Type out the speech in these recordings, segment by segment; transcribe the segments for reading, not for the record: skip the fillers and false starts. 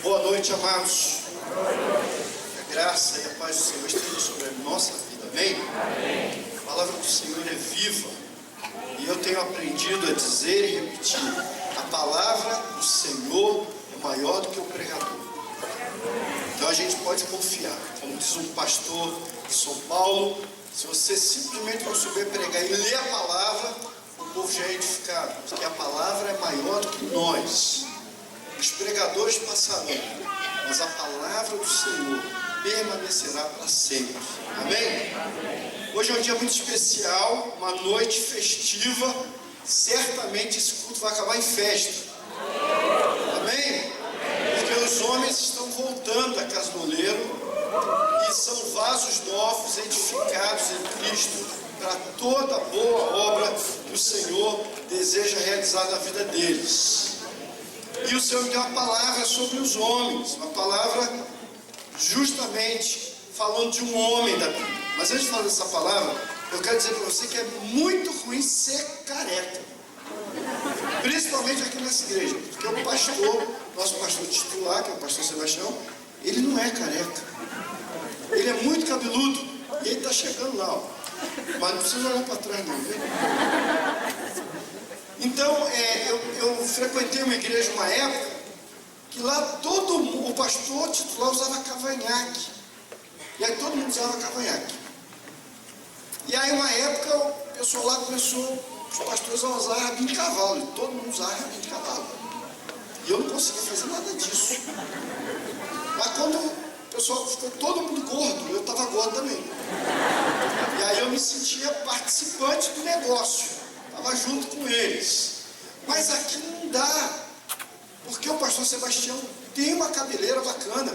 Boa noite, amados. Que a graça e a paz do Senhor estejam sobre a nossa vida, amém? A palavra do Senhor é viva e eu tenho aprendido a dizer e repetir: a palavra do Senhor é maior do que o pregador. Então a gente pode confiar, como diz um pastor de São Paulo: se você simplesmente não souber pregar e ler a palavra, o povo já é edificado, porque a palavra é maior do que nós. Os pregadores passarão, mas a palavra do Senhor permanecerá para sempre. Amém? Hoje é um dia muito especial, uma noite festiva. Certamente esse culto vai acabar em festa. Amém? Porque os homens estão voltando à casa do oleiro e são vasos novos, edificados em Cristo, para toda boa obra que o Senhor deseja realizar na vida deles. E o Senhor me deu uma palavra sobre os homens, uma palavra justamente falando de um homem da Bíblia. Mas antes de falar dessa palavra, eu quero dizer para você que é muito ruim ser careca, principalmente aqui nessa igreja, porque o pastor, nosso pastor titular, que é o pastor Sebastião, ele não é careca, ele é muito cabeludo e ele está chegando lá, ó. Mas não precisa olhar para trás não, viu? Então, eu frequentei uma igreja uma época que lá o pastor titular usava cavanhaque. E aí todo mundo usava cavanhaque. E aí uma época o pessoal lá começou, os pastores a usar rabinho de cavalo. E todo mundo usava rabinho de cavalo. E eu não conseguia fazer nada disso. Mas quando o pessoal ficou todo mundo gordo, eu estava gordo também. E aí eu me sentia participante do negócio. Estava junto com eles. Mas aqui não dá, porque o pastor Sebastião tem uma cabeleira bacana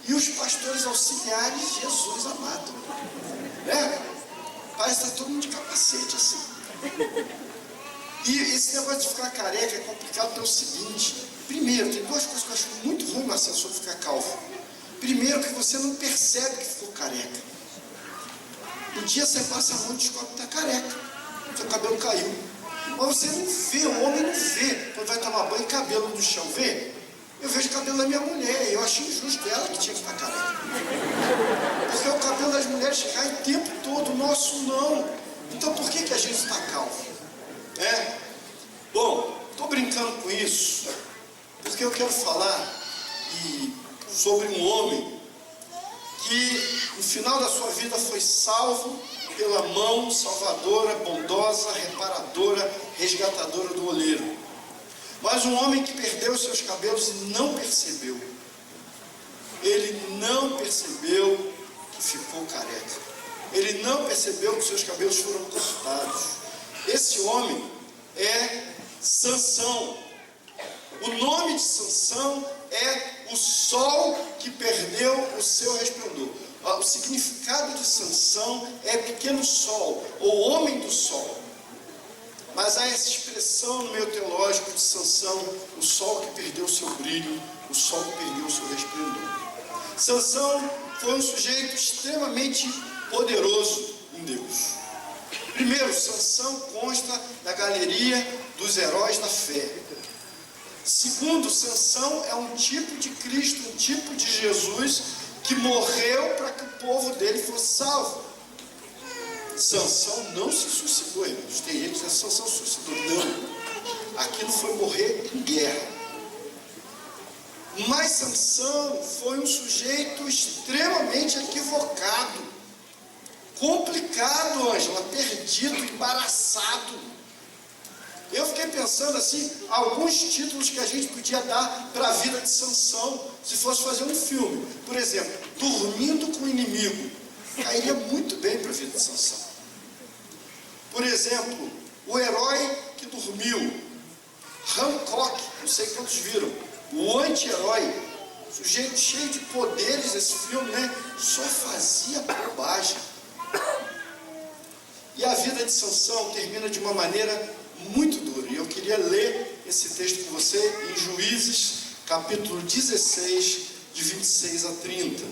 e os pastores auxiliares, Jesus amado, né? Parece que está todo mundo de capacete assim. E esse negócio de ficar careca é complicado pelo seguinte: primeiro, tem duas coisas que eu acho muito ruim, Marcelo, sobre ficar calvo. Primeiro, que você não percebe que ficou careca. Um dia você passa a mão e descobre que está careca. Seu cabelo caiu. Mas você não vê, o homem não vê. Quando vai tomar banho, cabelo no chão, vê? Eu vejo o cabelo da minha mulher, e eu acho injusto, ela que tinha que estar careca. Porque o cabelo das mulheres cai o tempo todo, o nosso não. Então por que a gente está calvo? Bom, estou brincando com isso, porque eu quero falar sobre um homem que no final da sua vida foi salvo pela mão salvadora, bondosa, reparadora, resgatadora do oleiro. Mas um homem que perdeu os seus cabelos e não percebeu. Ele não percebeu que ficou careca. Ele não percebeu que seus cabelos foram cortados. Esse homem é Sansão. O nome de Sansão é o sol que perdeu o seu resplendor. O significado de Sansão é pequeno sol, ou homem do sol. Mas há essa expressão no meio teológico de Sansão: o sol que perdeu o seu brilho, o sol que perdeu o seu resplendor. Sansão foi um sujeito extremamente poderoso em Deus. Primeiro, Sansão consta da galeria dos heróis da fé. Segundo, Sansão é um tipo de Cristo, um tipo de Jesus que morreu para que o povo dele fosse salvo. Sansão não se suicidou, irmãos. Tem gente que diz: Sansão se suicidou. Não. Aquilo foi morrer em guerra. Mas Sansão foi um sujeito extremamente equivocado, complicado, Ângela, perdido, embaraçado. Eu fiquei pensando assim, alguns títulos que a gente podia dar para a vida de Sansão, se fosse fazer um filme. Por exemplo, Dormindo com o Inimigo. Cairia muito bem para a vida de Sansão. Por exemplo, O Herói que Dormiu. Hancock, não sei quantos viram. O Anti-Herói. Sujeito cheio de poderes esse filme, né? Só fazia bobagem. E a vida de Sansão termina de uma maneira muito dura. E eu queria ler esse texto com você em Juízes, capítulo 16, de 26 a 30.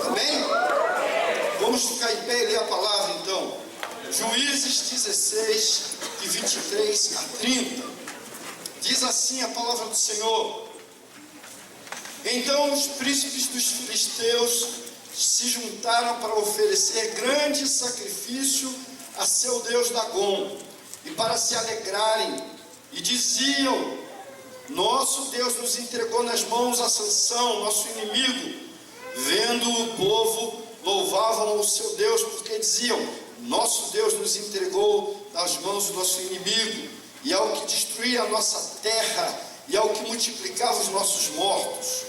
Amém? Vamos ficar em pé e ler a palavra então. Juízes 16, de 23 a 30. Diz assim a palavra do Senhor: Então os príncipes dos filisteus se juntaram para oferecer grande sacrifício a seu deus Dagom, e para se alegrarem, e diziam: nosso Deus nos entregou nas mãos a Sansão, nosso inimigo. Vendo o povo, louvavam o seu Deus, porque diziam: nosso Deus nos entregou nas mãos do nosso inimigo, e ao que destruía a nossa terra, e ao que multiplicava os nossos mortos.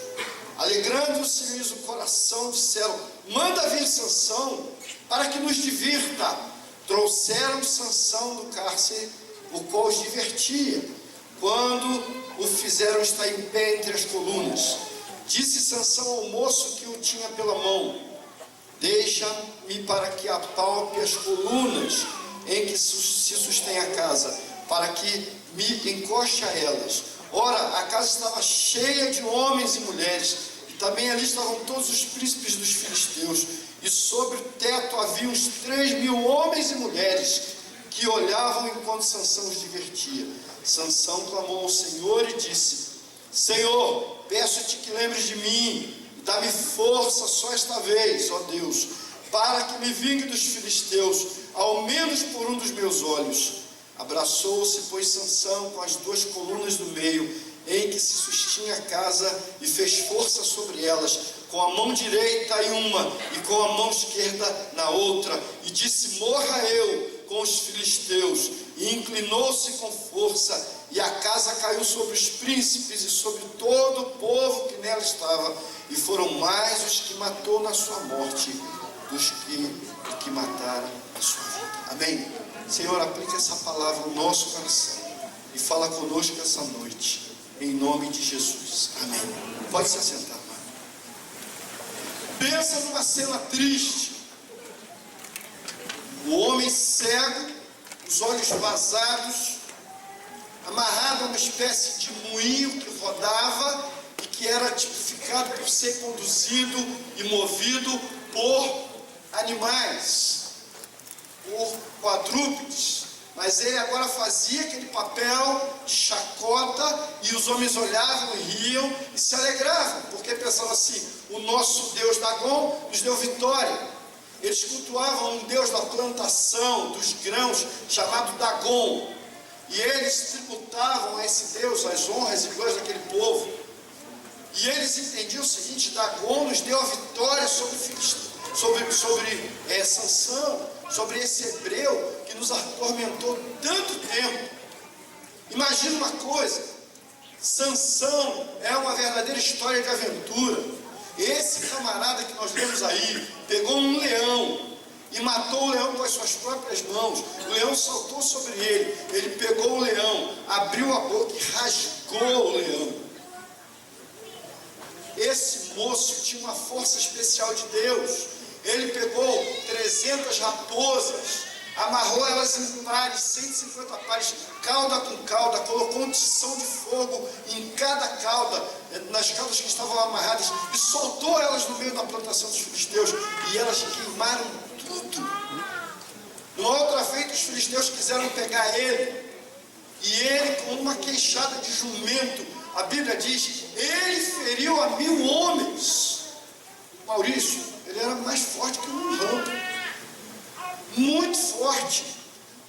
Alegrando-se-lhes o coração, disseram: manda vir Sansão, para que nos divirta. Trouxeram Sansão do cárcere, o qual os divertia, quando o fizeram estar em pé entre as colunas. Disse Sansão ao moço que o tinha pela mão: deixa-me para que apalpe as colunas em que se sustém a casa, para que me encoste a elas. Ora, a casa estava cheia de homens e mulheres, e também ali estavam todos os príncipes dos filisteus, e sobre o teto havia uns 3.000 homens e mulheres, que olhavam enquanto Sansão os divertia. Sansão clamou ao Senhor e disse: Senhor, peço-te que lembres de mim, e dá-me força só esta vez, ó Deus, para que me vingue dos filisteus, ao menos por um dos meus olhos. Abraçou-se, pois, Sansão com as 2 colunas do meio, em que se sustinha a casa, e fez força sobre elas, com a mão direita em uma, e com a mão esquerda na outra, e disse: morra eu com os filisteus. E inclinou-se com força, e a casa caiu sobre os príncipes e sobre todo o povo que nela estava, e foram mais os que matou na sua morte dos que mataram a sua vida. Amém? Senhor, aplica essa palavra no nosso coração e fala conosco essa noite, em nome de Jesus. Amém. Pode se assentar, mano. Pensa numa cena triste. O homem cego, os olhos vazados, amarrado a uma espécie de moinho que rodava e que era tipificado por ser conduzido e movido por animais, por quadrúpedes. Mas ele agora fazia aquele papel de chacota, e os homens olhavam e riam e se alegravam, porque pensavam assim: o nosso Deus Dagom nos deu vitória. Eles cultuavam um Deus da plantação, dos grãos, chamado Dagom, e eles tributavam a esse Deus as honras e glórias daquele povo. E eles entendiam o seguinte: Dagom nos deu a vitória sobre Sansão, sobre esse hebreu que nos atormentou tanto tempo. Imagina uma coisa: Sansão é uma verdadeira história de aventura. Esse camarada que nós vemos aí pegou um leão e matou o leão com as suas próprias mãos. O leão saltou sobre ele, ele pegou o leão, abriu a boca e rasgou o leão. Esse moço tinha uma força especial de Deus. Ele pegou 300 raposas, amarrou elas em pares, 150 pares, cauda com cauda, colocou um tição de fogo em cada cauda, nas caudas que estavam amarradas, e soltou elas no meio da plantação dos filisteus, e elas queimaram tudo. Numa outra feita, os filisteus quiseram pegar ele, e ele, com uma queixada de jumento, a Bíblia diz: ele feriu a 1000 homens. Maurício, ele era mais forte que um leão, muito forte,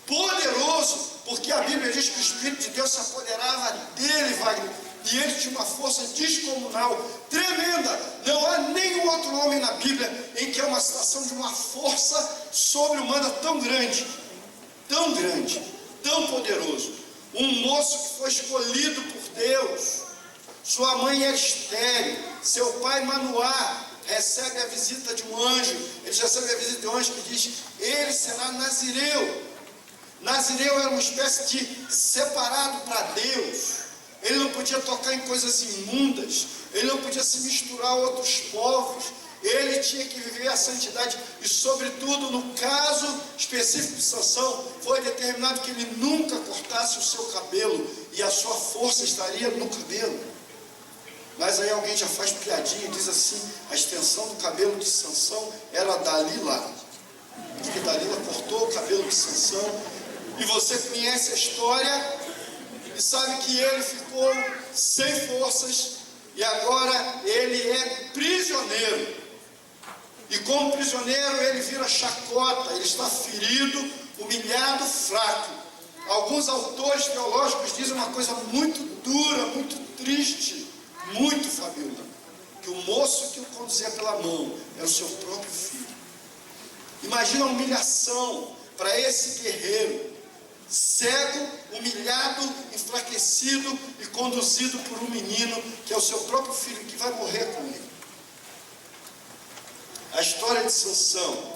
poderoso, porque a Bíblia diz que o Espírito de Deus se apoderava dele, Wagner, e ele tinha uma força descomunal, tremenda. Não há nenhum outro homem na Bíblia em que é uma situação de uma força sobre-humana tão grande, tão poderoso. Um moço que foi escolhido por Deus. Sua mãe era estéril, seu pai Manoá recebe a visita de um anjo. Ele recebe a visita de um anjo que diz: ele será nazireu. Nazireu era uma espécie de separado para Deus. Ele não podia tocar em coisas imundas, ele não podia se misturar a outros povos, ele tinha que viver a santidade. E sobretudo, no caso específico de Sansão, foi determinado que ele nunca cortasse o seu cabelo, e a sua força estaria no cabelo. Mas aí alguém já faz piadinha e diz assim: a extensão do cabelo de Sansão era Dalila, porque Dalila cortou o cabelo de Sansão. E você conhece a história e sabe que ele ficou sem forças, e agora ele é prisioneiro. E como prisioneiro ele vira chacota, ele está ferido, humilhado, fraco. Alguns autores teológicos dizem uma coisa muito dura, muito triste, muito Fabiola, que o moço que o conduzia pela mão é o seu próprio filho. Imagina a humilhação para esse guerreiro, cego, humilhado, enfraquecido e conduzido por um menino que é o seu próprio filho, que vai morrer com ele. A história de Sansão,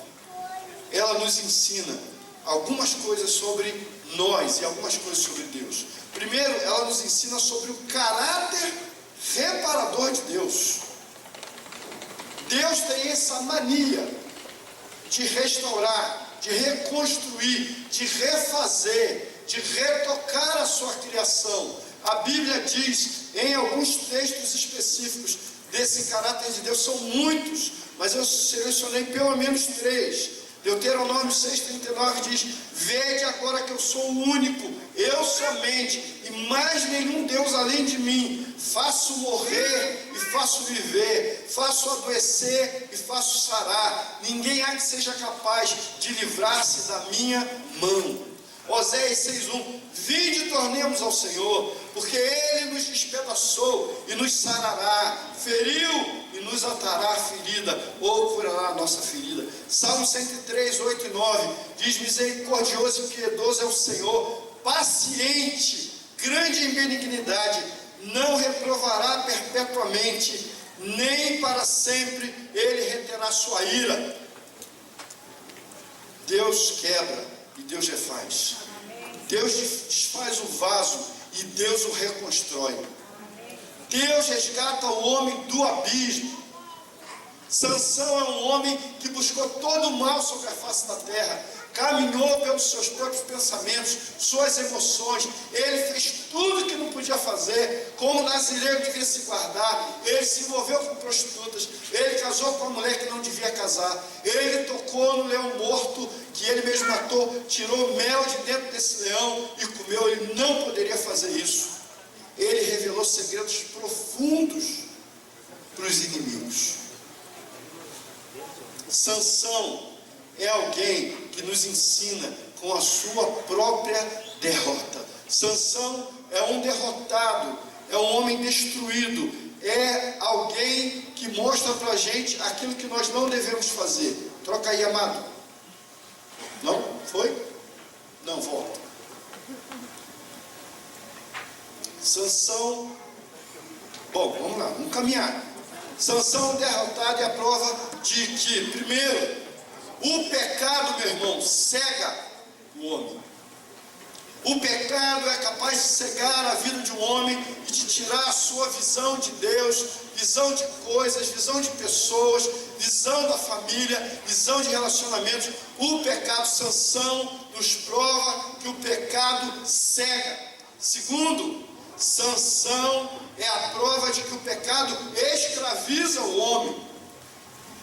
ela nos ensina algumas coisas sobre nós e algumas coisas sobre Deus. Primeiro, ela nos ensina sobre o caráter reparador de Deus. Deus tem essa mania de restaurar, de reconstruir, de refazer, de retocar a sua criação. A Bíblia diz em alguns textos específicos desse caráter de Deus, são muitos, mas eu selecionei pelo menos 3. Deuteronômio 6,39 diz: vede agora que eu sou o único, eu somente, e mais nenhum Deus além de mim. Faço morrer e faço viver, faço adoecer e faço sarar. Ninguém há que seja capaz de livrar-se da minha mão. Oséias 6,1: vinde e tornemos ao Senhor, porque Ele nos despedaçou e nos sarará, feriu e nos atará a ferida, ou curará a nossa ferida. Salmo 103, 8 e 9 diz: misericordioso e piedoso é o Senhor, paciente, grande em benignidade, não reprovará perpetuamente, nem para sempre Ele reterá sua ira. Deus quebra e Deus refaz. Deus desfaz o vaso e Deus o reconstrói. Deus resgata o homem do abismo. Sansão é um homem que buscou todo o mal sobre a face da terra, caminhou pelos seus próprios pensamentos, suas emoções. Ele fez tudo que não podia fazer, como nazireu devia se guardar. Ele se envolveu com prostitutas, ele casou com uma mulher que não devia casar, ele tocou no leão morto que ele mesmo matou, tirou mel de dentro desse leão e comeu. Ele não poderia fazer isso. Ele revelou segredos profundos para os inimigos. Sansão é alguém que nos ensina com a sua própria derrota. Sansão é um derrotado, é um homem destruído, é alguém que mostra para a gente aquilo que nós não devemos fazer. Troca aí, amado. Não? Foi? Não, volta. Sansão. Bom, vamos lá, vamos caminhar. Sansão derrotado é a prova de que, primeiro, o pecado, meu irmão, cega o homem. O pecado é capaz de cegar a vida de um homem e de tirar a sua visão de Deus, visão de coisas, visão de pessoas, visão da família, visão de relacionamentos. O pecado, Sansão nos prova que o pecado cega. Segundo, Sansão é a prova de que o pecado escraviza o homem.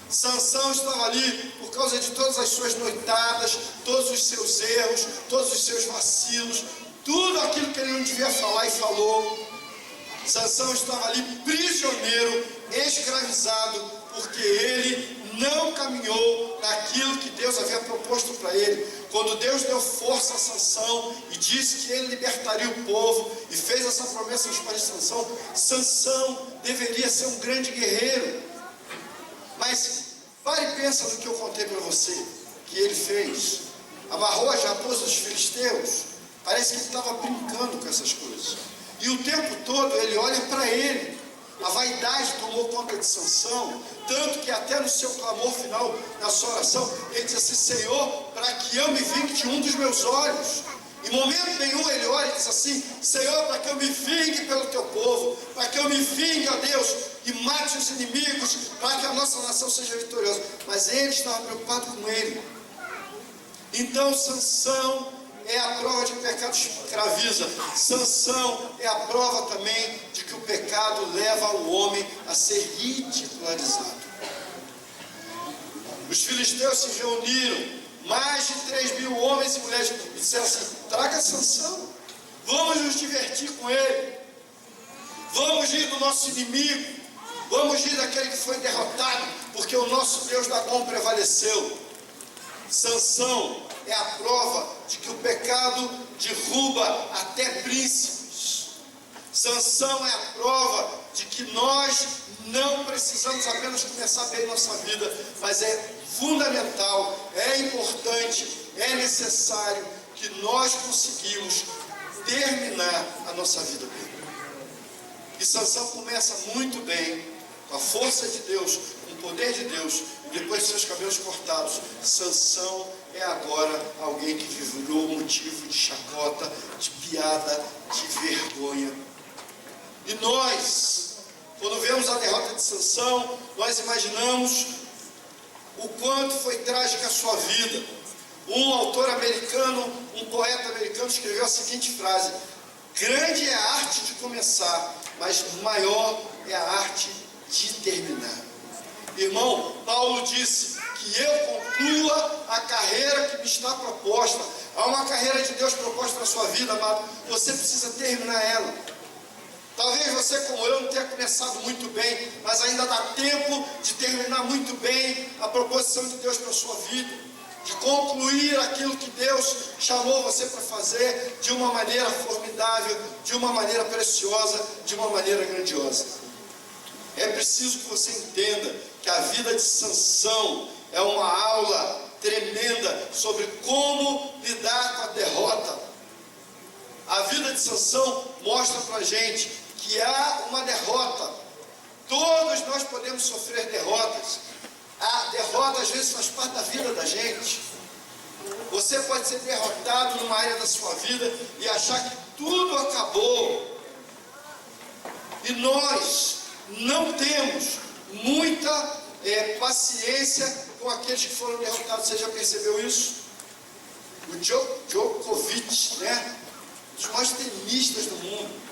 Sansão estava ali por causa de todas as suas noitadas, todos os seus erros, todos os seus vacilos, tudo aquilo que ele não devia falar e falou. Sansão estava ali prisioneiro, escravizado, porque ele não caminhou naquilo que Deus havia proposto para ele. Quando Deus deu força a Sansão e disse que ele libertaria o povo e fez essa promessa aos pais de Sansão, Sansão deveria ser um grande guerreiro. Mas pare e pensa no que eu contei para você, que ele fez. Amarrou as raposas dos filisteus. Parece que ele estava brincando com essas coisas. E o tempo todo ele olha para ele. A vaidade tomou conta de Sansão, tanto que até no seu clamor final, na sua oração, ele diz assim: Senhor, para que eu me vingue de um dos meus olhos. Em momento nenhum ele ora e diz assim: Senhor, para que eu me vingue pelo teu povo, para que eu me vingue, ó Deus, e mate os inimigos, para que a nossa nação seja vitoriosa. Mas ele estava preocupado com ele. Então Sansão é a prova de que o pecado escraviza. Sansão é a prova também de que o pecado leva o homem a ser ridicularizado. Os filisteus se reuniram, mais de 3.000 homens e mulheres, e disseram assim: traga Sansão, vamos nos divertir com ele, Vamos rir do nosso inimigo. Vamos rir daquele que foi derrotado, porque o nosso Deus Dagom prevaleceu. Sansão é a prova de que o pecado derruba até príncipes. Sansão é a prova de que nós não precisamos apenas começar bem nossa vida, mas é fundamental, é importante, é necessário que nós conseguimos terminar a nossa vida bem. E Sansão começa muito bem, com a força de Deus, com o poder de Deus, e depois de seus cabelos cortados. Sansão é agora alguém que virou motivo de chacota, de piada, de vergonha. E nós, quando vemos a derrota de Sansão, nós imaginamos o quanto foi trágica a sua vida. Um autor americano, um poeta americano, escreveu a seguinte frase: grande é a arte de começar, mas maior é a arte de terminar. Irmão, Paulo disse que eu conclua a carreira que me está proposta. Há uma carreira de Deus proposta na sua vida, amado. Você precisa terminar ela. Talvez você, como eu, não tenha começado muito bem, mas ainda dá tempo de terminar muito bem a proposição de Deus para a sua vida, de concluir aquilo que Deus chamou você para fazer de uma maneira formidável, de uma maneira preciosa, de uma maneira grandiosa. É preciso que você entenda que a vida de Sansão é uma aula tremenda sobre como lidar com a derrota. A vida de Sansão mostra para a gente que há uma derrota. Todos nós podemos sofrer derrotas. A derrota às vezes faz parte da vida da gente. Você pode ser derrotado numa área da sua vida e achar que tudo acabou. E nós não temos muita paciência com aqueles que foram derrotados. Você já percebeu isso? O Djokovic, né? Um dos maiores tenistas do mundo,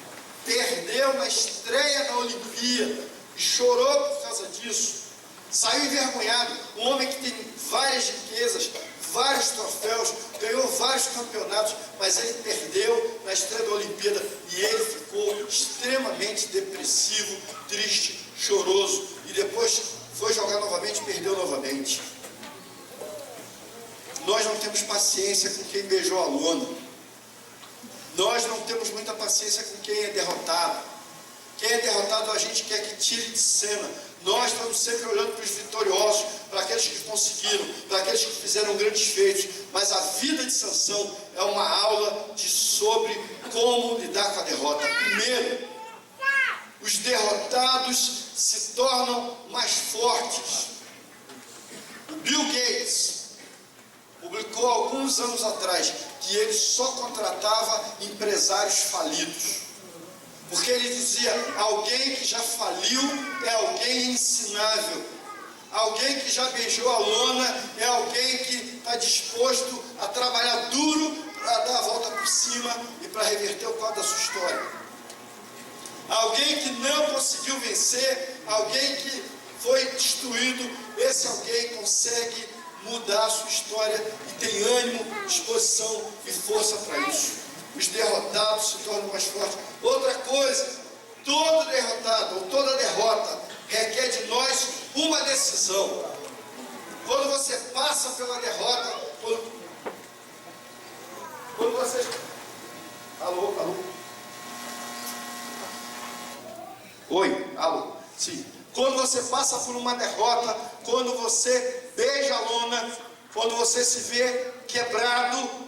perdeu na estreia da Olimpíada e chorou por causa disso. Saiu envergonhado. Um homem que tem várias riquezas, vários troféus, ganhou vários campeonatos, mas ele perdeu na estreia da Olimpíada e ele ficou extremamente depressivo, triste, choroso, e depois foi jogar novamente e perdeu novamente. Nós não temos paciência com quem beijou a lona. Nós não temos muita paciência com quem é derrotado. Quem é derrotado a gente quer que tire de cena. Nós estamos sempre olhando para os vitoriosos, para aqueles que conseguiram, para aqueles que fizeram grandes feitos. Mas a vida de Sansão é uma aula sobre como lidar com a derrota. Primeiro, os derrotados se tornam mais fortes. O Bill Gates publicou alguns anos atrás que ele só contratava empresários falidos. Porque ele dizia, alguém que já faliu é alguém ensinável. Alguém que já beijou a lona é alguém que está disposto a trabalhar duro para dar a volta por cima e para reverter o quadro da sua história. Alguém que não conseguiu vencer, alguém que foi destruído, esse alguém consegue mudar a sua história e tem ânimo, disposição e força para isso. Os derrotados se tornam mais fortes. Outra coisa, todo derrotado ou toda derrota requer de nós uma decisão. Quando você passa pela derrota, quando você... Alô? Oi, alô? Sim. Quando você passa por uma derrota, quando você beija a lona, quando você se vê quebrado,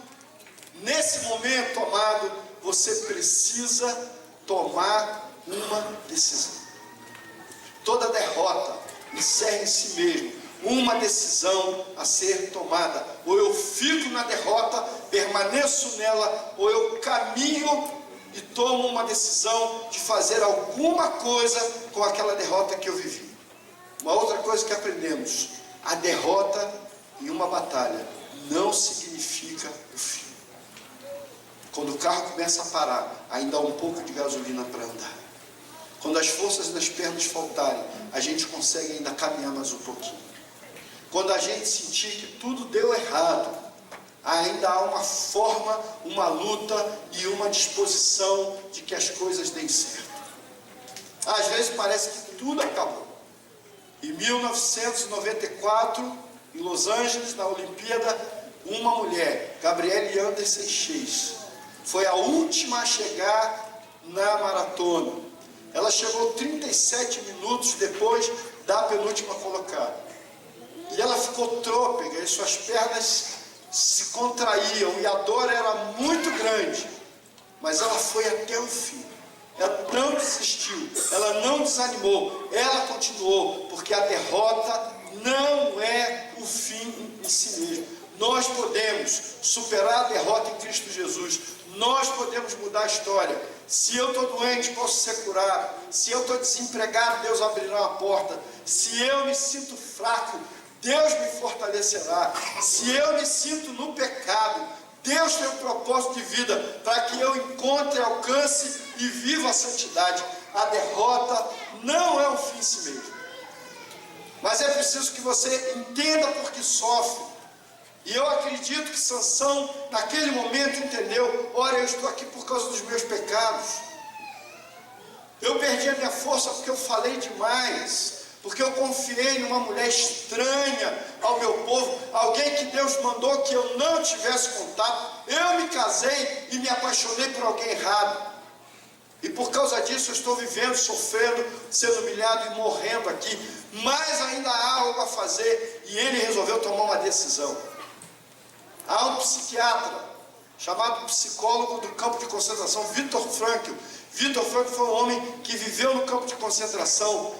nesse momento, amado, você precisa tomar uma decisão. Toda derrota encerra em si mesmo uma decisão a ser tomada. Ou eu fico na derrota, permaneço nela, ou eu caminho e tomo uma decisão de fazer alguma coisa com aquela derrota que eu vivi. Uma outra coisa que aprendemos: a derrota em uma batalha não significa o fim. Quando o carro começa a parar, ainda há um pouco de gasolina para andar. Quando as forças das pernas faltarem, a gente consegue ainda caminhar mais um pouquinho. Quando a gente sentir que tudo deu errado, ainda há uma forma, uma luta e uma disposição de que as coisas deem certo. Às vezes parece que tudo acabou. Em 1994, em Los Angeles, na Olimpíada, uma mulher, Gabrielle Anderson Chase, foi a última a chegar na maratona. Ela chegou 37 minutos depois da penúltima colocada. E ela ficou trôpega, e suas pernas se contraíam, e a dor era muito grande. Mas ela foi até o fim. Ela não desistiu, ela não desanimou, ela continuou, porque a derrota não é o fim em si mesmo. Nós podemos superar a derrota em Cristo Jesus. Nós podemos mudar a história. Se eu estou doente, posso ser curado. Se eu estou desempregado, Deus abrirá uma porta. Se eu me sinto fraco, Deus me fortalecerá. Se eu me sinto no pecado, Deus tem um propósito de vida para que eu encontre, alcance e viva a santidade. A derrota não é um fim em si mesmo. Mas é preciso que você entenda por que sofre. E eu acredito que Sansão, naquele momento, entendeu: ora, eu estou aqui por causa dos meus pecados. Eu perdi a minha força porque eu falei demais, porque eu confiei numa mulher estranha ao meu povo, alguém que Deus mandou que eu não tivesse contato. Eu me casei e me apaixonei por alguém errado. E por causa disso eu estou vivendo, sofrendo, sendo humilhado e morrendo aqui. Mas ainda há algo a fazer, e ele resolveu tomar uma decisão. Há um psiquiatra, chamado psicólogo do campo de concentração, Viktor Frankl. Viktor Frankl foi um homem que viveu no campo de concentração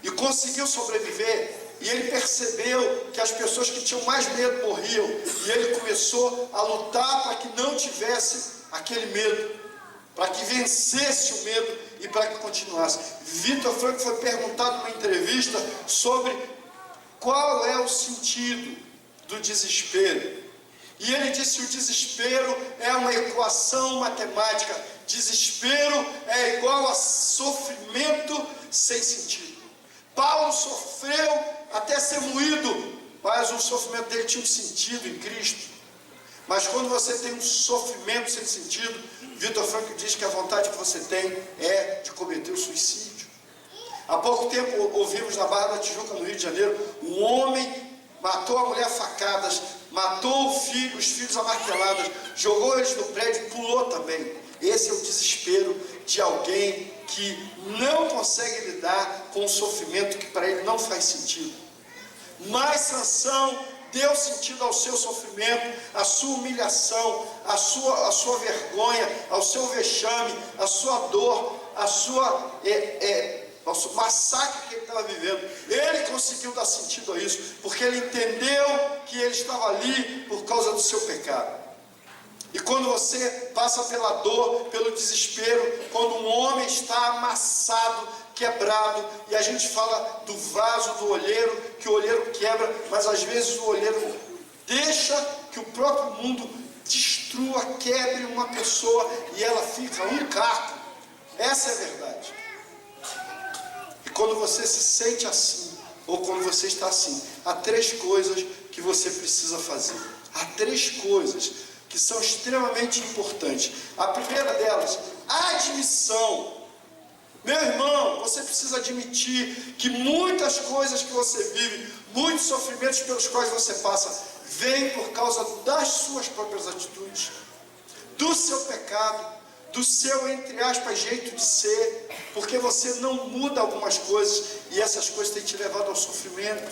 e conseguiu sobreviver. E ele percebeu que as pessoas que tinham mais medo morriam. E ele começou a lutar para que não tivesse aquele medo, para que vencesse o medo e para que continuasse. Viktor Frankl foi perguntado numa entrevista sobre qual é o sentido do desespero. E ele disse: o desespero é uma equação matemática. Desespero é igual a sofrimento sem sentido. Paulo sofreu até ser moído, mas o sofrimento dele tinha um sentido em Cristo. Mas quando você tem um sofrimento sem sentido, Viktor Frankl diz que a vontade que você tem é de cometer o suicídio. Há pouco tempo ouvimos na Barra da Tijuca, no Rio de Janeiro, um homem matou a mulher a facadas, matou os filhos a marteladas, jogou eles no prédio e pulou também. Esse é o desespero de alguém que não consegue lidar com o sofrimento que para ele não faz sentido. Mas Sansão deu sentido ao seu sofrimento, à sua humilhação, à sua vergonha, ao seu vexame, à sua dor, ao massacre que ele estava vivendo. Ele conseguiu dar sentido a isso, porque ele entendeu que ele estava ali por causa do seu pecado. E quando você passa pela dor, pelo desespero, quando um homem está amassado, quebrado, e a gente fala do vaso do olheiro, que o olheiro quebra, mas às vezes o olheiro deixa que o próprio mundo destrua, quebre uma pessoa e ela fica um caco. Essa é a verdade. E quando você se sente assim, ou quando você está assim, há três coisas que você precisa fazer. Há três coisas que são extremamente importantes. A primeira delas, a admissão. Meu irmão, você precisa admitir que muitas coisas que você vive, muitos sofrimentos pelos quais você passa, vêm por causa das suas próprias atitudes, do seu pecado, do seu, entre aspas, jeito de ser, porque você não muda algumas coisas e essas coisas têm te levado ao sofrimento,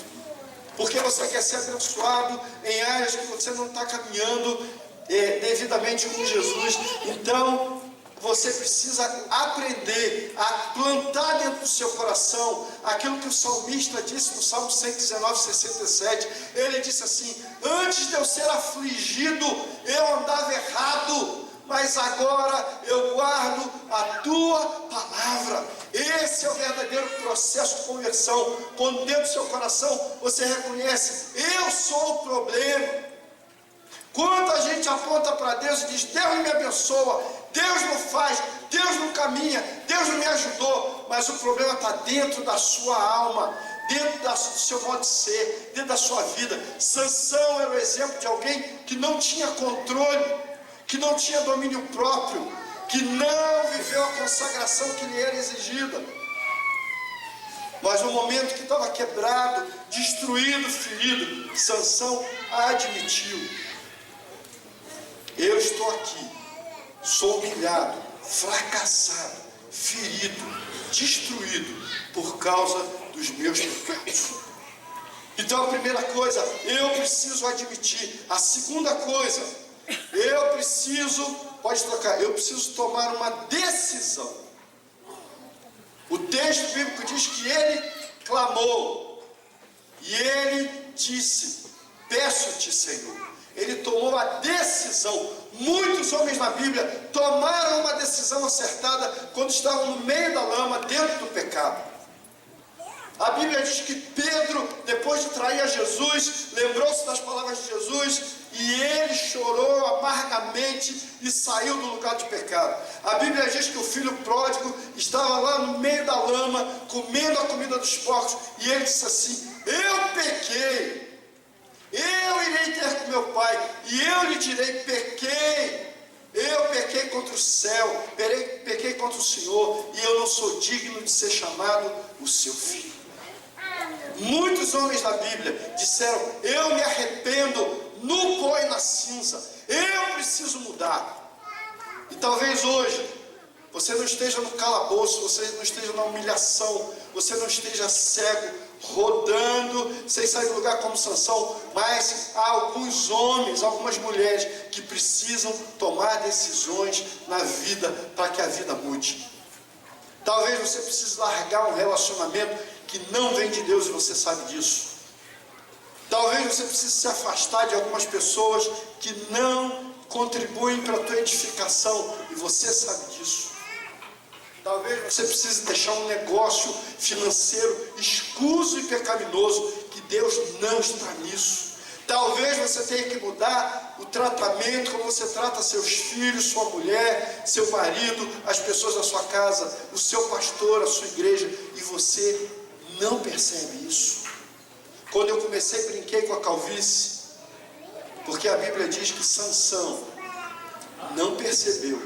porque você quer ser abençoado em áreas que você não está caminhando devidamente com Jesus. Então você precisa aprender a plantar dentro do seu coração aquilo que o salmista disse no Salmo 119, 67. Ele disse assim: antes de eu ser afligido, eu andava errado, mas agora eu guardo a tua palavra. Esse é o verdadeiro processo de conversão, quando dentro do seu coração você reconhece: eu sou o problema. Quanta gente aponta para Deus e diz: Deus me abençoa, Deus não faz, Deus não caminha, Deus não me ajudou. Mas o problema está dentro da sua alma, dentro do seu modo de ser, dentro da sua vida. Sansão era o exemplo de alguém que não tinha controle, que não tinha domínio próprio, que não viveu a consagração que lhe era exigida. Mas no momento que estava quebrado, destruído, ferido, Sansão admitiu: eu estou aqui, sou humilhado, fracassado, ferido, destruído por causa dos meus pecados. Então a primeira coisa, eu preciso admitir. A segunda coisa, eu preciso, pode trocar, eu preciso tomar uma decisão. O texto bíblico diz que ele clamou e ele disse: peço-te, Senhor. Ele tomou uma decisão. Muitos homens na Bíblia tomaram uma decisão acertada quando estavam no meio da lama, dentro do pecado. A Bíblia diz que Pedro, depois de trair a Jesus, lembrou-se das palavras de Jesus e ele chorou amargamente e saiu do lugar de pecado. A Bíblia diz que o filho pródigo estava lá no meio da lama, comendo a comida dos porcos, e ele disse assim: eu pequei. Eu irei ter com meu pai, e eu lhe direi: pequei. Eu pequei contra o céu, pequei contra o Senhor, e eu não sou digno de ser chamado o seu filho. Muitos homens da Bíblia disseram: eu me arrependo no pó e na cinza, eu preciso mudar. E talvez hoje você não esteja no calabouço, você não esteja na humilhação, você não esteja cego, rodando, sem sair do lugar como Sansão, mas há alguns homens, algumas mulheres que precisam tomar decisões na vida para que a vida mude. Talvez você precise largar um relacionamento que não vem de Deus e você sabe disso. Talvez você precise se afastar de algumas pessoas que não contribuem para a tua edificação e você sabe disso. Talvez você precise deixar um negócio financeiro escuso e pecaminoso, que Deus não está nisso. Talvez você tenha que mudar o tratamento, como você trata seus filhos, sua mulher, seu marido, as pessoas da sua casa, o seu pastor, a sua igreja, e você não percebe isso. Quando eu comecei, brinquei com a calvície, porque a Bíblia diz que Sansão não percebeu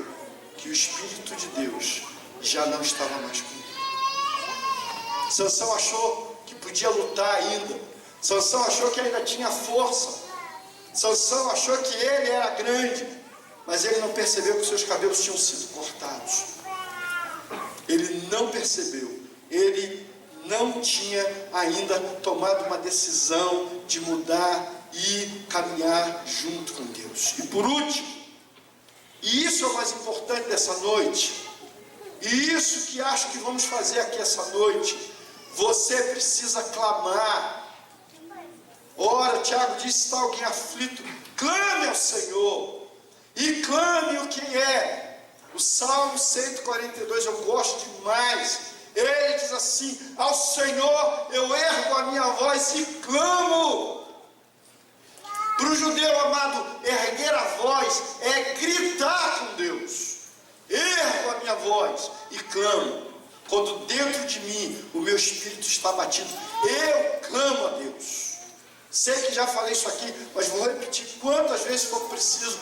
que o Espírito de Deus já não estava mais com ele. Sansão achou que podia lutar ainda. Sansão achou que ainda tinha força. Sansão achou que ele era grande, mas ele não percebeu que seus cabelos tinham sido cortados. Ele não percebeu. Ele não tinha ainda tomado uma decisão de mudar e caminhar junto com Deus. E por último, e isso é o mais importante dessa noite, e isso que acho que vamos fazer aqui essa noite, você precisa clamar. Ora, Tiago disse: está alguém aflito, clame ao Senhor, e clame o que é. O Salmo 142 eu gosto demais. Ele diz assim: ao Senhor eu ergo a minha voz e clamo. Para o judeu, amado, erguer a voz é gritar com Deus. Ergo a minha voz e clamo. Quando dentro de mim o meu espírito está batido, eu clamo a Deus. Sei que já falei isso aqui, mas vou repetir quantas vezes for preciso,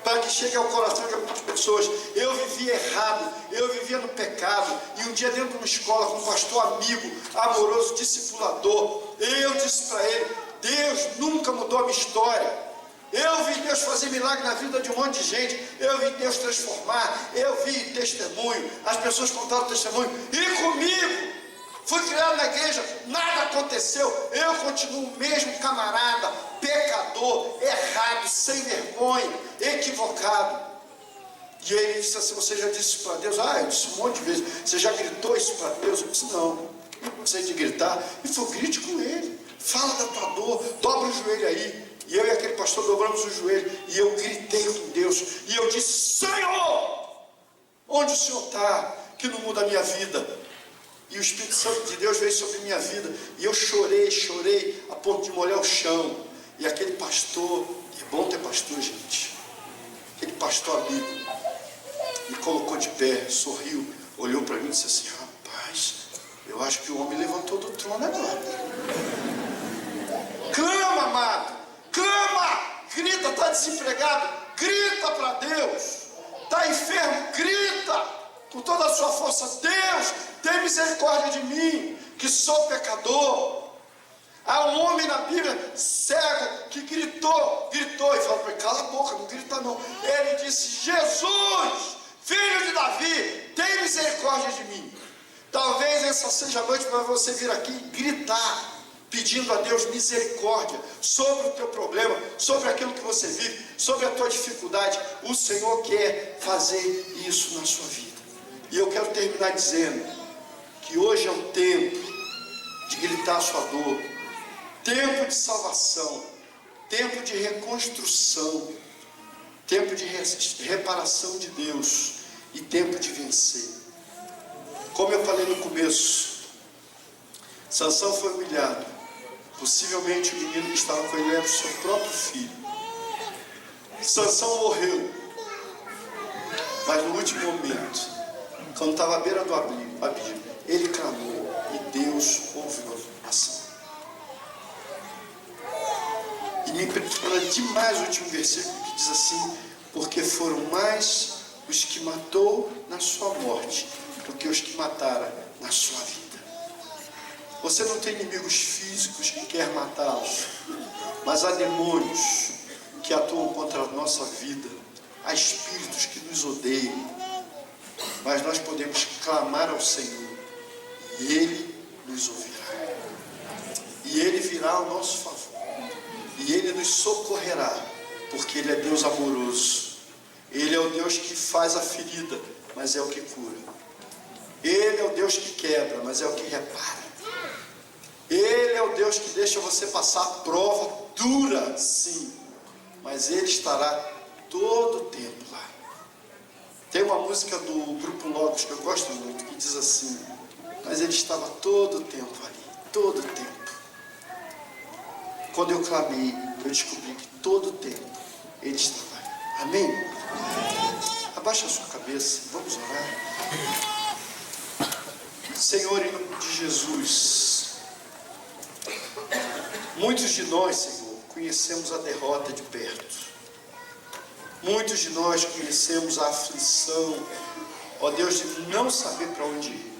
para que chegue ao coração de algumas pessoas. Eu vivia errado, eu vivia no pecado, e um dia dentro de uma escola, com um pastor amigo, amoroso, discipulador, eu disse para ele: Deus nunca mudou a minha história. Eu vi Deus fazer milagre na vida de um monte de gente, eu vi Deus transformar, eu vi testemunho, as pessoas contaram testemunho, e comigo, fui criado na igreja, nada aconteceu, eu continuo o mesmo camarada, pecador, errado, sem vergonha, equivocado. E ele disse assim: você já disse isso para Deus? Eu disse um monte de vezes. Você já gritou isso para Deus? Eu disse: não sei de gritar. E foi: grite com ele, fala da tua dor, dobra o joelho aí. E eu e aquele pastor dobramos o joelho, e eu gritei com Deus, e eu disse: Senhor, onde o Senhor está, que não muda a minha vida? E o Espírito Santo de Deus veio sobre minha vida, e eu chorei, a ponto de molhar o chão. E aquele pastor, é bom ter pastor, gente, aquele pastor amigo, me colocou de pé, sorriu, olhou para mim e disse assim: rapaz, eu acho que o homem levantou do trono agora. Clama, amado, clama, grita. Está desempregado, grita para Deus. Está enfermo, grita com toda a sua força: Deus, tem misericórdia de mim. que sou pecador. Há um homem na Bíblia, cego, que gritou e falou para ele: cala a boca, não grita não. Ele disse: Jesus, filho de Davi, tem misericórdia de mim. Talvez essa seja a noite para você vir aqui e gritar, pedindo a Deus misericórdia sobre o teu problema, sobre aquilo que você vive, sobre a tua dificuldade. O Senhor quer fazer isso na sua vida. E eu quero terminar dizendo que hoje é o tempo de gritar a sua dor, tempo de salvação, tempo de reconstrução, tempo de reparação de Deus e tempo de vencer. Como eu falei no começo, Sansão foi humilhado. Possivelmente o menino que estava com ele era o seu próprio filho. Sansão morreu, mas no último momento, quando estava à beira do abismo, ele clamou e Deus ouviu a oração. E me impressiona demais o último versículo, que diz assim: porque foram mais os que matou na sua morte do que os que mataram na sua vida. Você não tem inimigos físicos que querem matá-los, mas há demônios que atuam contra a nossa vida, há espíritos que nos odeiam, mas nós podemos clamar ao Senhor e Ele nos ouvirá, e Ele virá ao nosso favor, e Ele nos socorrerá, porque Ele é Deus amoroso. Ele é o Deus que faz a ferida, mas é o que cura. Ele é o Deus que quebra, mas é o que repara. Ele é o Deus que deixa você passar a prova dura, sim, mas Ele estará todo o tempo lá. Tem uma música do Grupo Logos que eu gosto muito, que diz assim: mas Ele estava todo o tempo ali, todo o tempo. Quando eu clamei, eu descobri que todo o tempo Ele estava ali. Amém? Abaixa a sua cabeça, vamos orar. Senhor, em nome de Jesus, muitos de nós, Senhor, conhecemos a derrota de perto. Muitos de nós conhecemos a aflição, ó Deus, de não saber para onde ir.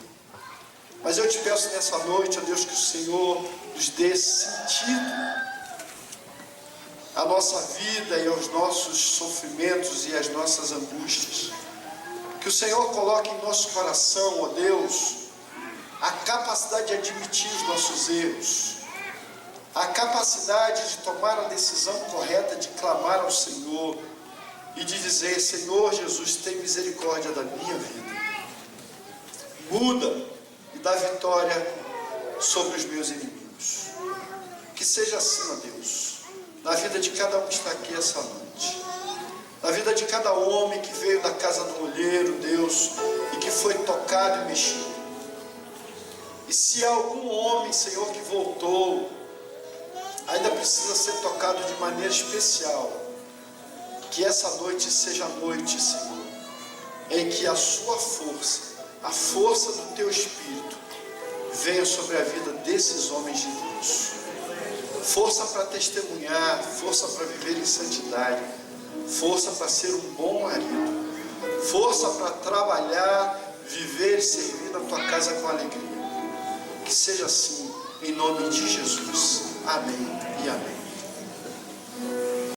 Mas eu te peço nessa noite, ó Deus, que o Senhor nos dê sentido à nossa vida e aos nossos sofrimentos e às nossas angústias. Que o Senhor coloque em nosso coração, ó Deus, a capacidade de admitir os nossos erros, a capacidade de tomar a decisão correta de clamar ao Senhor e de dizer: Senhor Jesus, tem misericórdia da minha vida, muda e dá vitória sobre os meus inimigos. Que seja assim, ó Deus, na vida de cada um que está aqui essa noite, na vida de cada homem que veio da casa do olheiro, Deus, e que foi tocado e mexido. E se há algum homem, Senhor, que voltou, ainda precisa ser tocado de maneira especial, que essa noite seja a noite, Senhor, em que a sua força, a força do Teu Espírito, venha sobre a vida desses homens de Deus. Força para testemunhar, força para viver em santidade, força para ser um bom marido, força para trabalhar, viver e servir na Tua casa com alegria. Que seja assim, em nome de Jesus. Amém e amém.